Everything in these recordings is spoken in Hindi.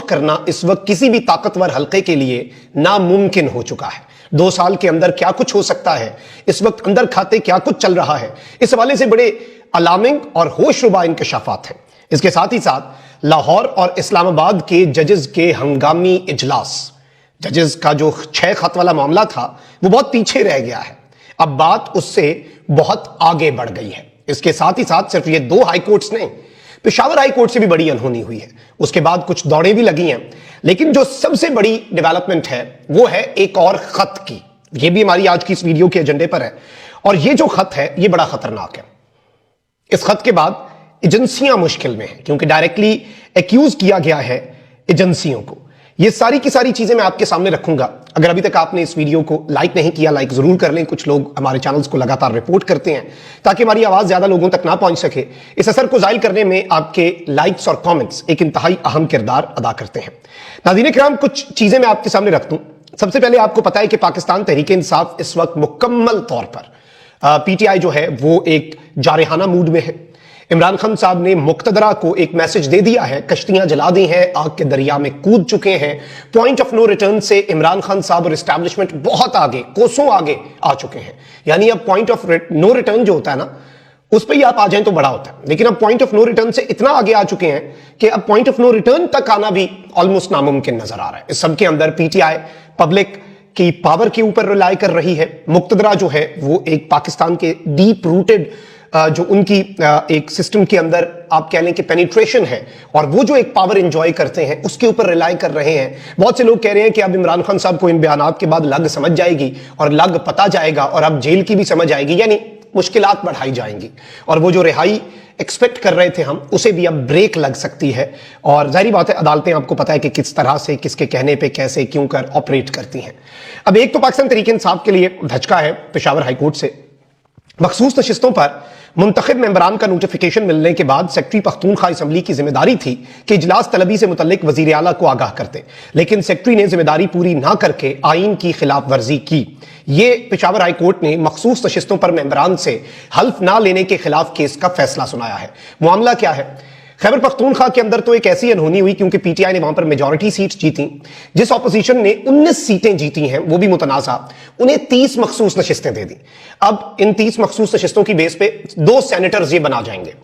करना इस वक्त किसी भी ताकतवर हल्के के लिए नामुमकिन हो चुका है। 2 साल के अंदर क्या कुछ हो सकता है, इस वक्त अंदर खाते क्या कुछ चल रहा है, इस हवाले से बड़े अलार्मिंग और होशरुबा इंकशाफात हैं। इसके साथ ही साथ लाहौर और इस्लामाबाद के जजेस के हंगामी इजलास, जजेस का जो 6 खत वाला मामला था वो बहुत पीछे रह गया है, अब बात उससे बहुत आगे बढ़ गई है। इसके साथ ही साथ सिर्फ ये 2 हाईकोर्ट्स नहीं, पेशावर हाईकोर्ट से भी बड़ी अनहोनी हुई है, उसके बाद कुछ दौड़ें भी लगी हैं। लेकिन जो सबसे बड़ी डेवलपमेंट है वो है एक और खत की, ये भी हमारी आज की इस वीडियो के एजेंडे पर है। और ये जो खत है ये बड़ा खतरनाक है। इस खत के बाद एजेंसियां मुश्किल में हैं, क्योंकि डायरेक्टली एक्यूज किया गया है एजेंसियों को। ये सारी की सारी चीजें मैं आपके सामने रखूंगा। अगर अभी तक आपने इस वीडियो को लाइक नहीं किया, लाइक जरूर कर लें। कुछ लोग हमारे चैनल्स को लगातार रिपोर्ट करते हैं ताकि हमारी आवाज ज्यादा लोगों तक ना पहुंच सके। इस असर को जाहिर करने में आपके लाइक्स और कमेंट्स एक इंतहाई अहम किरदार अदा करते हैं। नाज़रीन किराम, कुछ चीजें मैं आपके सामने रख दूं। सबसे पहले आपको पता है कि पाकिस्तान तहरीक-ए-इंसाफ इस वक्त मुकम्मल तौर पर पीटीआई जो है वो एक जारहाना मूड में है। इमरान खान साहब ने मुक्तदरा को एक मैसेज दे दिया है, कश्तियां जला दी हैं, आग के दरिया में कूद चुके हैं। पॉइंट ऑफ नो रिटर्न से इमरान खान साहब और एस्टैब्लिशमेंट बहुत आगे, कोसों आगे आ चुके हैं। यानी अब पॉइंट ऑफ नो रिटर्न जो होता है ना, उस पर ही आप आ जाएं तो बड़ा होता है, लेकिन अब पॉइंट ऑफ नो रिटर्न से इतना आगे आ चुके हैं कि अब पॉइंट ऑफ नो रिटर्न तक आना भी ऑलमोस्ट नामुमकिन नजर आ रहा है। इस सब के अंदर पीटीआई पब्लिक की पावर के ऊपर रिलाई कर रही है। मुक्तदरा जो है वो एक पाकिस्तान के डीप रूटेड जो उनकी एक सिस्टम के अंदर आप कह लें कि पेनिट्रेशन है, और वो जो एक पावर एंजॉय करते हैं उसके ऊपर रिलाई कर रहे हैं। बहुत से लोग कह रहे हैं कि अब इमरान खान साहब को इन बयानात के बाद लग समझ जाएगी और लग पता जाएगा, और अब जेल की भी समझ आएगी, यानी मुश्किलात बढ़ाई जाएंगी, और वो जो रिहाई एक्सपेक्ट कर रहे थे हम, उसे भी अब ब्रेक लग सकती है। और जाहिर बात है अदालतें आपको पता है कि किस तरह से, किसके कहने पे, कैसे, क्यों कर ऑपरेट करती हैं। अब एक तो पाकिस्तान तहरीक-ए-इंसाफ के लिए धचका है पेशावर हाईकोर्ट से। मखसूस नशिस्तों पर मुंतखब मेंबरान का नोटिफिकेशन मिलने के बाद सेक्रेटरी पख्तूनख्वा असम्बली की जिम्मेदारी थी कि इजलास तलबी से मुतल्लिक वजीर आला को आगाह करते, लेकिन सेक्रेटरी ने जिम्मेदारी पूरी ना करके आइन की खिलाफ वर्जी की। ये पेशावर हाई कोर्ट ने मखसूस नशिस्तों पर मेंबरान से हल्फ ना लेने के खिलाफ केस का फैसला सुनाया है। मामला क्या है? खैबर पख्तूनख्वा के अंदर तो एक ऐसी अनहोनी हुई क्योंकि पीटीआई ने वहां पर मेजॉरिटी सीट जीती। जिस ऑपोजिशन ने 19 सीटें जीती हैं वो भी मुतनाज़ा, उन्हें 30 मखसूस नशिस्तें दे दी। अब इन 30 मखसूस नशिस्तों की बेस पे 2 सेनेटर्स ये बना जाएंगे।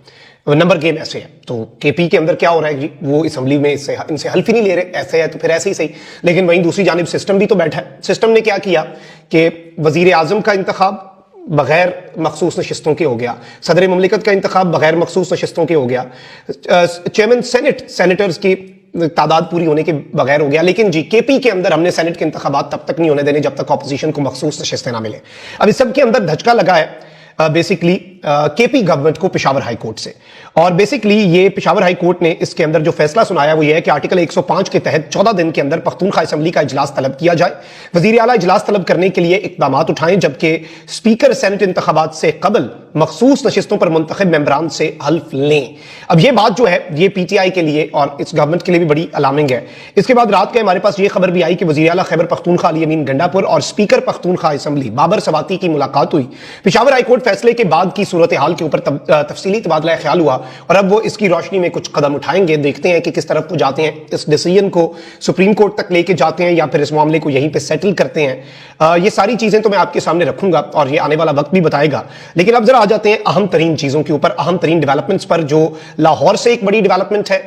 नंबर गेम ऐसे है तो केपी के अंदर क्या हो रहा है जी, वो असम्बली में इनसे हल्फ ही नहीं ले रहे। ऐसे है तो फिर ऐसे ही सही, लेकिन वहीं दूसरी जानिब सिस्टम भी तो बैठा है। सिस्टम ने क्या किया कि वजीर आजम का इंतखाब बगैर मखसूस नशिस्तों के हो गया, सदर ममलिकत का इंतखाब बगैर मखसूस नशिस्तों के हो गया, चेयरमैन सेनेटर्स की तादाद पूरी होने के बगैर हो गया। लेकिन जी केपी के अंदर हमने सेनेट के इंतखाबात तब तक नहीं होने देने जब तक ऑपोजिशन को मखसूस नशिस्तें ना मिले। अब इस सब के अंदर धचका लगा है बेसिकली केपी गवर्नमेंट को पेशावर हाई कोर्ट से। और बेसिकली ये पेशावर हाई कोर्ट ने इसके अंदर जो फैसला सुनाया वो ये है कि आर्टिकल 105 के तहत 14 दिन के अंदर पख्तूनख्वा असम्बली का इजलास तलब किया जाए। वजीर आला इजलास तलब करने के लिए इकदाम उठाएं, जबकि स्पीकर सेनेट इंतखाबात से कबल मखसूस नशिस्तों पर मुंतखब मेंबरान से हल्फ लें। अब ये बात जो है ये पीटीआई के लिए और इस गवर्नमेंट के लिए भी बड़ी अलार्मिंग है। इसके बाद रात के हमारे पास ये खबर भी आई कि वजीर आला खैबर पख्तूनख्वा अली अमीन गंडापुर और स्पीकर पख्तूनख्वा असम्बली बाबर सवाती की मुलाकात हुई। पेशावर हाई कोर्ट फैसले के बाद की सूरत हाल के ऊपर तफसीली तबादला ख्याल हुआ, और अब वो इसकी रोशनी में कुछ कदम उठाएंगे। देखते हैं कि किस तरफ को जाते हैं, इस डिसीजन को सुप्रीम कोर्ट तक लेके जाते हैं या फिर इस मामले को यहीं पे सेटल करते हैं। ये सारी चीजें तो मैं आपके सामने रखूंगा और ये आने वाला वक्त भी बताएगा। लेकिन अब जरा आ जाते हैं अहम तरीन चीजों के ऊपर, अहम तरीन डेवलपमेंट्स पर। जो लाहौर से एक बड़ी डेवलपमेंट है,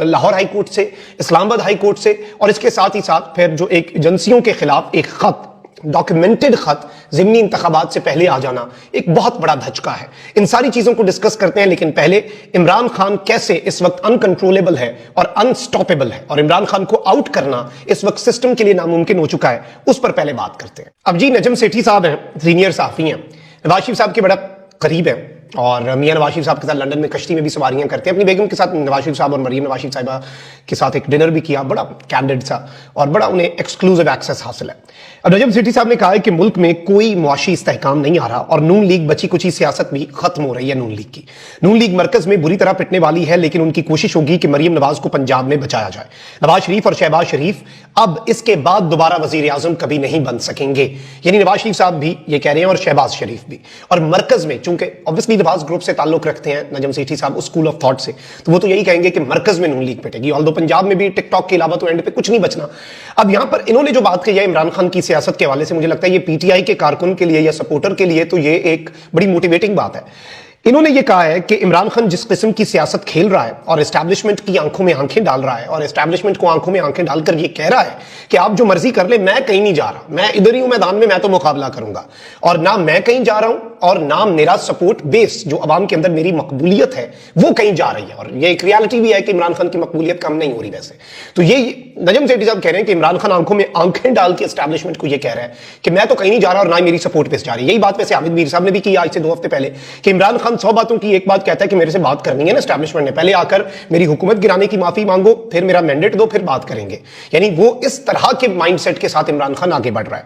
लाहौर हाई कोर्ट से, इस्लामाबाद हाई कोर्ट से, और इसके साथ ही साथ फिर जो एक एजेंसियों के खिलाफ एक खत, डॉक्यूमेंटेड खत ज़िमनी इंतखाबात से पहले आ जाना, एक बहुत बड़ा धचका है। इन सारी चीजों को डिस्कस करते हैं, लेकिन पहले इमरान खान कैसे इस वक्त अनकंट्रोलेबल है और अनस्टॉपेबल है, और इमरान खान को आउट करना इस वक्त सिस्टम के लिए नामुमकिन हो चुका है, उस पर पहले बात करते हैं। अब जी नजम सेठी साहब हैं, सीनियर सहाफी हैं, नवाज शरीफ साहब के बड़ा करीब है, और मियां नवाज शरीफ साहब के साथ लंदन में कश्ती में भी सवारियां करते हैं। अपनी बेगम के साथ नवाज शरीफ साहब और मरीम नवाज शरीफ साहिबा के साथ एक डिनर भी किया, बड़ा कैंडिड सा, और बड़ा उन्हें एक्सक्लूसिव एक्सेस हासिल है। अब नजम सेठी साहब ने कहा है कि मुल्क में कोई मुआशी इस्तेहकाम नहीं आ रहा और नून लीग बची कुची सियासत भी खत्म हो रही है। नून लीग की, नून लीग मरकज में बुरी तरह पिटने वाली है, लेकिन उनकी कोशिश होगी कि मरीम नवाज को पंजाब में बचाया जाए। नवाज शरीफ और शहबाज शरीफ अब इसके बाद दोबारा वजीर आजम कभी नहीं बन सकेंगे, यानी नवाज शरीफ साहब भी ये कह रहे हैं और शहबाज शरीफ भी। और मरकज में चूंकि ऑब्वियसली लिबास ग्रुप से ताल्लुक रखते हैं नजम सेठी साहब, उस स्कूल ऑफ थॉट से, तो वो तो यही कहेंगे कि मरकज में नून लीग पिटेगी। ऑल्दो पंजाब में भी टिकटॉक के अलावा तो एंड पे कुछ नहीं बचना। अब यहां पर इन्होंने जो बात कही है इमरान खान की सियासत के हवाले से, मुझे लगता है ये पीटीआई के कारकुन के लिए या सपोर्टर के लिए तो ये एक बड़ी मोटिवेटिंग बात है। इन्होंने ये कहा है कि इमरान खान जिस किस्म की सियासत खेल रहा है और एस्टैब्लिशमेंट की आंखों में आंखें डाल रहा है और एस्टैब्लिशमेंट को आंखों में आंखें डालकर ये कह रहा है कि आप जो मर्जी कर ले, मैं कहीं नहीं जा रहा, मैं इधर ही हूं मैदान में, मैं तो मुकाबला करूंगा, और ना मैं कहीं जा रहा हूं और ना मेरा सपोर्ट बेस जो अवाम के अंदर मेरी मकबूलियत है वो कहीं जा रही है। और ये एक रियलिटी भी है कि इमरान खान की मकबूलियत कम नहीं हो रही वैसे। तो ये नजम सेठी साहब कह रहे हैं कि इमरान खान आंखों में आंखें डाल के एस्टैब्लिशमेंट को ये कह रहा है कि मैं तो कहीं नहीं जा रहा और ना ही मेरी सपोर्ट बेस जा रही है। यही बात वैसे हामिद मीर साहब ने भी की आज से 2 हफ्ते पहले कि इमरान खान 100 बातों की एक बात कहता है कि मेरे से बात करनी है ना एस्टैब्लिशमेंट ने, पहले आकर मेरी हुकूमत गिराने की माफी मांगो, फिर मेरा मैंडेट दो, फिर बात करेंगे। यानी वो इस तरह के माइंडसेट के साथ इमरान खान आगे बढ़ रहा है।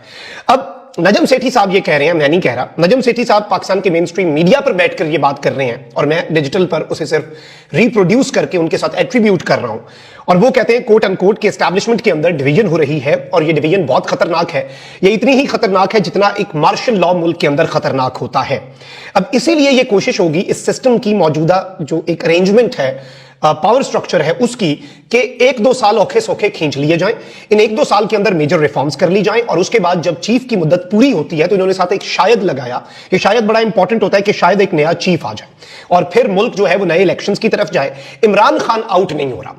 अब नजम सेठी साहब ये कह रहे हैं, मैं नहीं कह रहा, नजम सेठी साहब पाकिस्तान के मेन स्ट्रीम मीडिया पर बैठकर ये बात कर रहे हैं और मैं डिजिटल पर उसे सिर्फ रिप्रोड्यूस करके उनके साथ एट्रीब्यूट कर रहा हूं। और वो कहते हैं कोट अनकोट के एस्टैब्लिशमेंट के अंदर डिवीजन हो रही है और ये डिवीजन बहुत खतरनाक है। ये इतनी ही खतरनाक है जितना एक मार्शल लॉ मुल्क के अंदर खतरनाक होता है। अब इसीलिए ये कोशिश होगी इस सिस्टम की मौजूदा जो एक अरेंजमेंट है, पावर स्ट्रक्चर है उसकी, कि 1-2 साल औखे सौखे खींच लिए जाएं, इन 1-2 साल के अंदर मेजर रिफॉर्म्स कर ली जाएं और उसके बाद जब चीफ की मुद्दत पूरी होती है तो इन्होंने साथ एक शायद लगाया। ये शायद बड़ा इंपॉर्टेंट होता है कि शायद एक नया चीफ आ जाए और फिर मुल्क जो है वो नए इलेक्शंस की तरफ जाए। इमरान खान आउट नहीं हो रहा,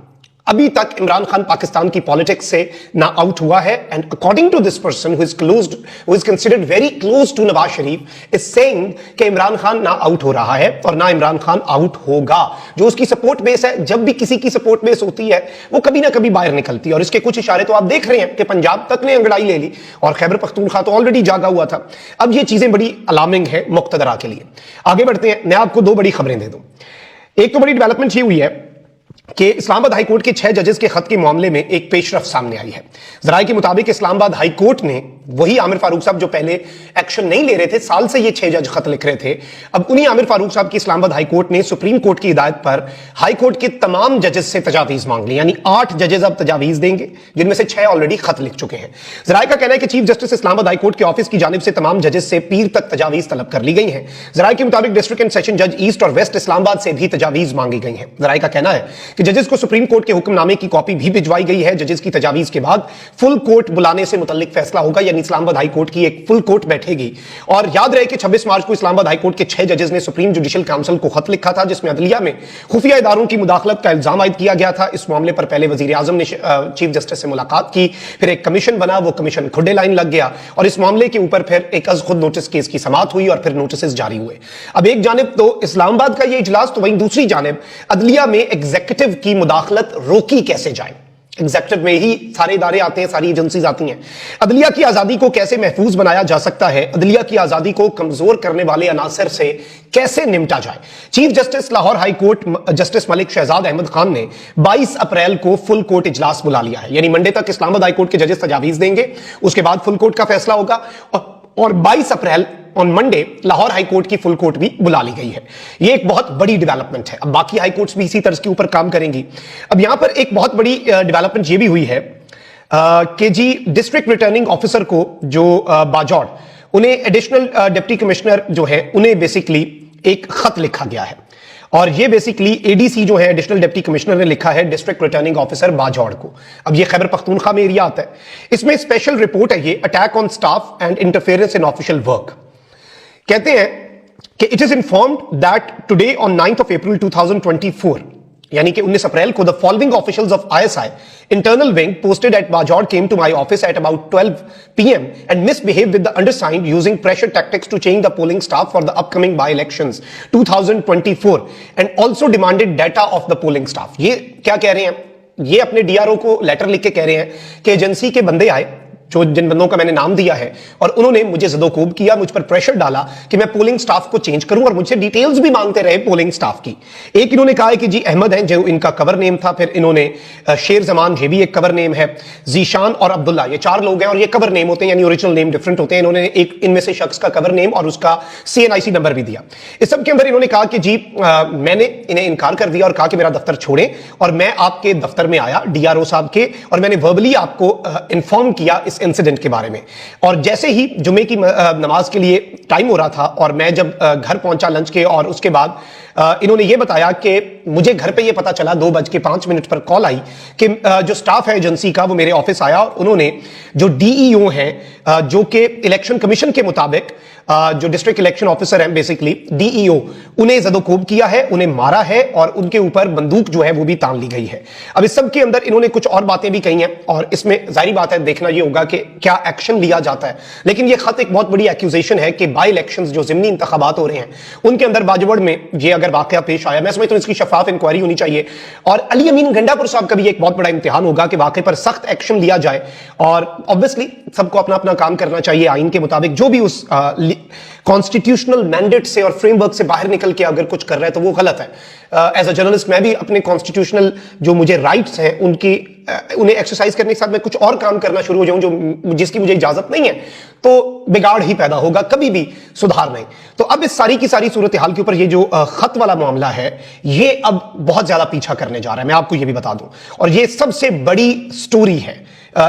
अभी तक इमरान खान पाकिस्तान की पॉलिटिक्स से ना आउट हुआ है। And according to this person who is considered very close to Nawaz Sharif is saying कि इमरान खान ना आउट हो रहा है और ना इमरान खान आउट होगा। जो उसकी सपोर्ट बेस है, जब भी किसी की सपोर्ट बेस होती है वो कभी ना कभी बाहर निकलती है और इसके कुछ इशारे तो आप देख रहे हैं कि पंजाब तक ने अंगड़ाई ले ली और खैबर पख्तूनख्वा तो ऑलरेडी जागा हुआ था। अब ये चीजें बड़ी अलार्मिंग है मुक्तदरा के लिए। आगे बढ़ते हैं, मैं आपको 2 बड़ी खबरें दे दूं। एक तो बड़ी डेवलपमेंट ये हुई है कि इस्लामाबाद हाईकोर्ट के 6 जजेस के खत के मामले में एक पेशरफ सामने आई है। जराये के मुताबिक इस्लामाबाद हाईकोर्ट ने, वही आमिर फारूक साहब जो पहले एक्शन नहीं ले रहे थे, साल से ये 6 जज खत लिख रहे थे, अब उन्हीं आमिर फारूक साहब की इस्लामाबाद हाईकोर्ट ने सुप्रीम कोर्ट की हिदायत पर हाईकोर्ट के तमाम जजेस से तजावीज मांग ली। यानी 8 जजेस अब तजावीज देंगे, जिनमें से 6 ऑलरेडी खत लिख चुके हैं। जराये का कहना है कि चीफ जस्टिस इस्लामाबाद हाईकोर्ट के ऑफिस की जानिब से तमाम जजेस से पीर तक तजावीज तलब कर ली गई है। जराये के मुताबिक डिस्ट्रिक्ट एंड सेशन जज ईस्ट और वेस्ट इस्लामाबाद से भी तजावीज मांगी गई है। जराये का कहना है कि जजेस को सुप्रीम कोर्ट के हुक्मनामे की कॉपी भी भिजवाई गई है। जजेस की तजावीज के बाद फुल कोर्ट बुलाने से मुतल्लिक फैसला होगा, यानी इस्लामाबाद हाईकोर्ट की एक फुल कोर्ट बैठेगी। और याद रहे कि 26 मार्च को इस्लामाबाद हाईकोर्ट के 6 जजेस ने सुप्रीम जुडिशियल काउंसिल को खत लिखा था, जिसमें अदलिया में खुफिया इदारों की मुदाखलत का इल्जाम आयद किया गया था। इस मामले पर पहले वजीर आजम ने चीफ जस्टिस से मुलाकात की, फिर एक कमीशन बना, वो कमीशन खुडे लाइन लग गया और इस मामले के ऊपर फिर एक अज खुद नोटिस केस की समाअत हुई और फिर नोटिस जारी हुए। अब एक जानिब तो इस्लामाबाद का ये इजलास, तो वहीं दूसरी जानिब अदलिया में एग्जीक्यूटिव की मुदाखलत रोकी कैसे जाए। एग्जीक्यूटिव में ही सारे इदारे आते हैं, सारी एजेंसीज आती हैं। अदलिया की आजादी को कैसे महफूज बनाया जा सकता है, अदलिया की आजादी को कमजोर करने वाले अनासर से कैसे निपटा जाए। Chief justice Lahore high court justice Malik Shahzad Ahmed Khan ने 22 अप्रैल को फुल कोर्ट इजलास बुला लिया है। यानी मंडे तक इस्लामाबाद हाई कोर्ट के जजेस तजावीज देंगे, उसके बाद फुल कोर्ट का फैसला होगा और 22 April on Monday Lahore high court की फुल कोर्ट भी बुला ली गई है। यह एक बहुत बड़ी डेवलपमेंट है। अब बाकी हाई कोर्ट्स भी इसी तर्ज के ऊपर काम करेंगी। अब यहां पर एक बहुत बड़ी डेवलपमेंट यह भी हुई है कि जी डिस्ट्रिक्ट रिटर्निंग ऑफिसर को जो बाजौड़, उन्हें एडिशनल डिप्टी कमिश्नर जो है उन्हें बेसिकली एक खत लिखा गया है और ये बेसिकली एडीसी जो है एडिशनल डिप्टी कमिश्नर ने लिखा है डिस्ट्रिक्ट रिटर्निंग ऑफिसर बाजौड़ को। अब ये खैबर पख्तूनख्वा में एरिया आता है। इसमें स्पेशल रिपोर्ट है ये, attack on staff and interference in official work. कहते हैं कि it is informed that today on 9th of April 2024, यानी कि 19 अप्रैल को, the following officials of ISI internal wing posted at Bajaur came to my office at about 12 PM and misbehaved with the undersigned using pressure tactics to change the polling staff for the upcoming by elections 2024 and also demanded data of the polling staff. ये क्या कह रहे हैं, ये अपने डीआरओ को लेटर लिख के कह रहे हैं कि एजेंसी के बंदे आए, जो जिन बंदों का मैंने नाम दिया है, और उन्होंने मुझे ज़दोकोब किया, मुझ पर प्रेशर डाला कि मैं पोलिंग स्टाफ को चेंज करूं और मुझसे डिटेल्स भी मांगते रहे पोलिंग स्टाफ की। एक इन्होंने कहा है कि जी अहमद हैं जो इनका कवर नेम था, फिर इन्होंने शेर जमान, ये भी एक कवर नेम है, जीशान और अब्दुल्ला, ये 4 लोग हैं और ये कवर नेम होते हैं, यानी ओरिजिनल नेम डिफरेंट होते हैं। इन्होंने एक इनमें से शख्स का कवर नेम और उसका CNIC नंबर भी दिया। इस सब के अंदर इन्होंने कहा कि जी मैंने इन्हें इनकार कर दिया और कहा कि मेरा दफ्तर छोड़ें, और मैं आपके दफ्तर में आया DRO साहब के, और मैंने वर्बली आपको इन्फॉर्म किया इस इस इंसिडेंट के बारे में। और जैसे ही जुमे की नमाज के लिए टाइम हो रहा था और मैं जब घर पहुंचा लंच के, और उसके बाद इन्होंने ये बताया कि मुझे घर पे ये पता चला 2:05 पर कॉल आई कि जो स्टाफ है एजेंसी का वो मेरे ऑफिस आया और उन्होंने जो डीईओ हैं जो कि इलेक्शन कमीशन के मुताबिक जो डिस्ट्रिक्ट इलेक्शन ऑफिसर हैं बेसिकली डीईओ, उन्हें ज़दोकोब किया है, उन्हें मारा है और उनके ऊपर बंदूक जो है वो भी तान ली गई है। अब इस सब के अंदर इन्होंने कुछ और बातें भी कही हैं और इसमें जाहिर बात है देखना ये होगा कि क्या एक्शन लिया जाता है। लेकिन ये खत एक बहुत बड़ी एक्यूजेशन है कि बाई इलेक्शंस जो ज़िमनी इंतखाबात हो रहे हैं उनके अंदर बाजवड़ में ये अगर वाकया पेश आया, मैं समझता हूं इसकी शफाफ इंक्वायरी होनी चाहिए और अली अमीन गंडापुर साहब का भी एक बहुत बड़ा इम्तिहान होगा कि वाकई पर सख्त एक्शन लिया जाए। और ऑब्वियसली सबको अपना अपना काम करना चाहिए आइन के मुताबिक, जो भी उस कॉन्स्टिट्यूशनल मैंडेट से और फ्रेमवर्क से बाहर निकल के अगर कुछ कर रहा है तो वो गलत है। एज अ जर्नलिस्ट मैं भी अपने कॉन्स्टिट्यूशनल जो मुझे राइट्स हैं उन्हें एक्सरसाइज करने के साथ मैं कुछ और काम करना शुरू हो जाऊं जो जिसकी मुझे इजाजत नहीं है तो बिगाड़ ही पैदा होगा, कभी भी सुधार नहीं। तो अब इस सारी की सारी सूरत हाल के ऊपर ये जो खत वाला मामला है ये अब बहुत ज्यादा पीछा करने जा रहा है, मैं आपको ये भी बता दूं। और ये सबसे बड़ी स्टोरी है,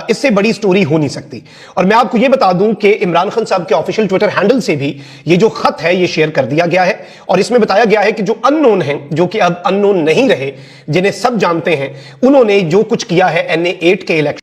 इससे बड़ी स्टोरी हो नहीं सकती। और मैं आपको यह बता दूं कि इमरान खान साहब के ऑफिशियल ट्विटर हैंडल से भी ये जो खत है ये शेयर कर दिया गया है और इसमें बताया गया है कि जो अननोन हैं, जो कि अब अननोन नहीं रहे, जिन्हें सब जानते हैं, उन्होंने जो कुछ किया है NA 8 के इलेक्शन